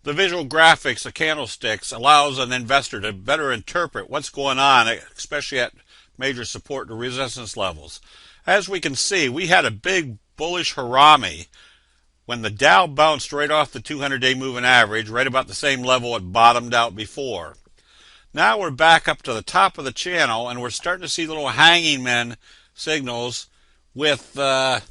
The visual graphics of candlesticks allows an investor to better interpret what's going on, especially at major support to resistance levels. As we can see, we had a big bullish harami when the Dow bounced right off the 200-day moving average, right about the same level it bottomed out before. Now we're back up to the top of the channel, and we're starting to see little hanging man signals with the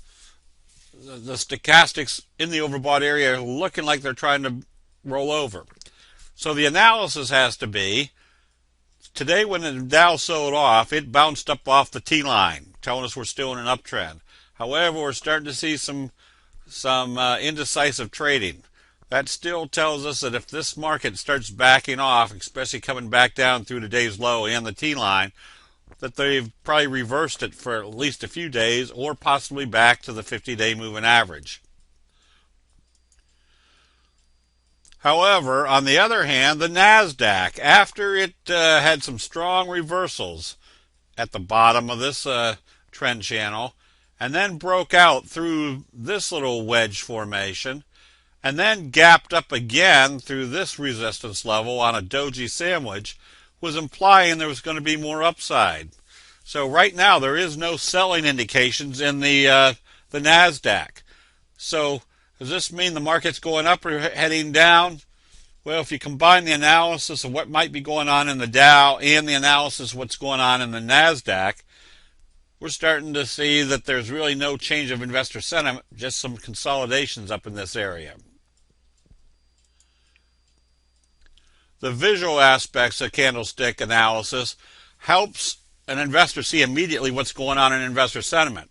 stochastics in the overbought area looking like they're trying to roll over. So the analysis has to be, today when the Dow sold off, it bounced up off the T-line, telling us we're still in an uptrend. However, we're starting to see some indecisive trading. That still tells us that if this market starts backing off, especially coming back down through today's low and the T-line, that they've probably reversed it for at least a few days or possibly back to the 50-day moving average. However, on the other hand, the NASDAQ, after it had some strong reversals at the bottom of this trend channel, and then broke out through this little wedge formation, and then gapped up again through this resistance level on a doji sandwich, was implying there was going to be more upside. So right now there is no selling indications in the NASDAQ. So does this mean the market's going up or heading down? Well, if you combine the analysis of what might be going on in the Dow and the analysis of what's going on in the NASDAQ, we're starting to see that there's really no change of investor sentiment, just some consolidations up in this area. The visual aspects of candlestick analysis helps an investor see immediately what's going on in investor sentiment.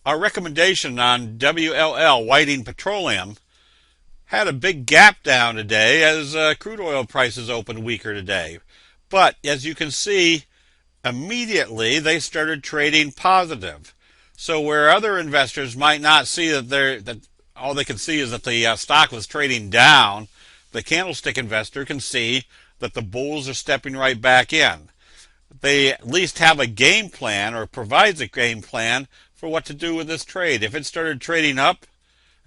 Our recommendation on WLL, Whiting Petroleum, had a big gap down today as crude oil prices opened weaker today. But as you can see, immediately they started trading positive. So where other investors might not see that all they can see is that the stock was trading down, the candlestick investor can see that the bulls are stepping right back in. They at least have a game plan, or provides a game plan for what to do with this trade. If it started trading up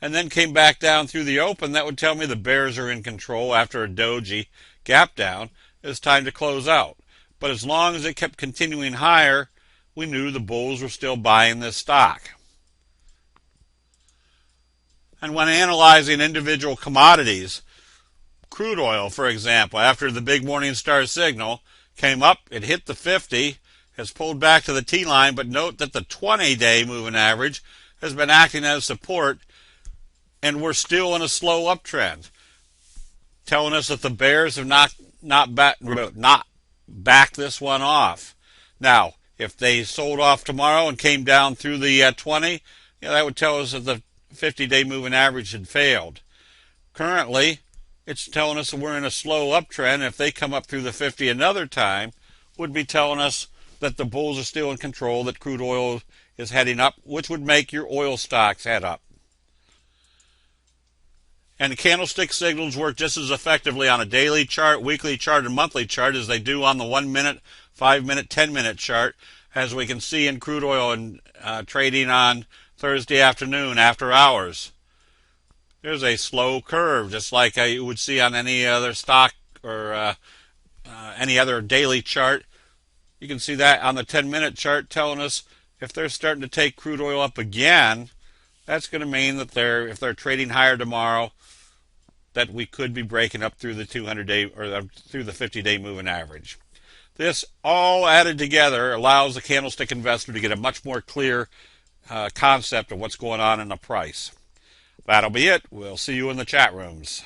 and then came back down through the open, that would tell me the bears are in control after a doji gap down. It's time to close out. But as long as it kept continuing higher, we knew the bulls were still buying this stock. And when analyzing individual commodities, crude oil, for example, after the big morning star signal, came up, it hit the 50, has pulled back to the T-line, but note that the 20-day moving average has been acting as support, and we're still in a slow uptrend, telling us that the bears have not backed this one off. Now, if they sold off tomorrow and came down through the 20, that would tell us that the 50-day moving average had failed. Currently, it's telling us that we're in a slow uptrend. If they come up through the 50 another time, would be telling us that the bulls are still in control, that crude oil is heading up, which would make your oil stocks head up. And the candlestick signals work just as effectively on a daily chart, weekly chart, and monthly chart as they do on the 1 minute, 5 minute, 10-minute chart, as we can see in crude oil and trading on Thursday afternoon after hours. There's a slow curve, just like you would see on any other stock or any other daily chart. You can see that on the 10-minute chart telling us if they're starting to take crude oil up again, that's going to mean that if they're trading higher tomorrow, that we could be breaking up through the 200-day or through the 50-day moving average. This all added together allows the candlestick investor to get a much more clear concept of what's going on in the price. That'll be it. We'll see you in the chat rooms.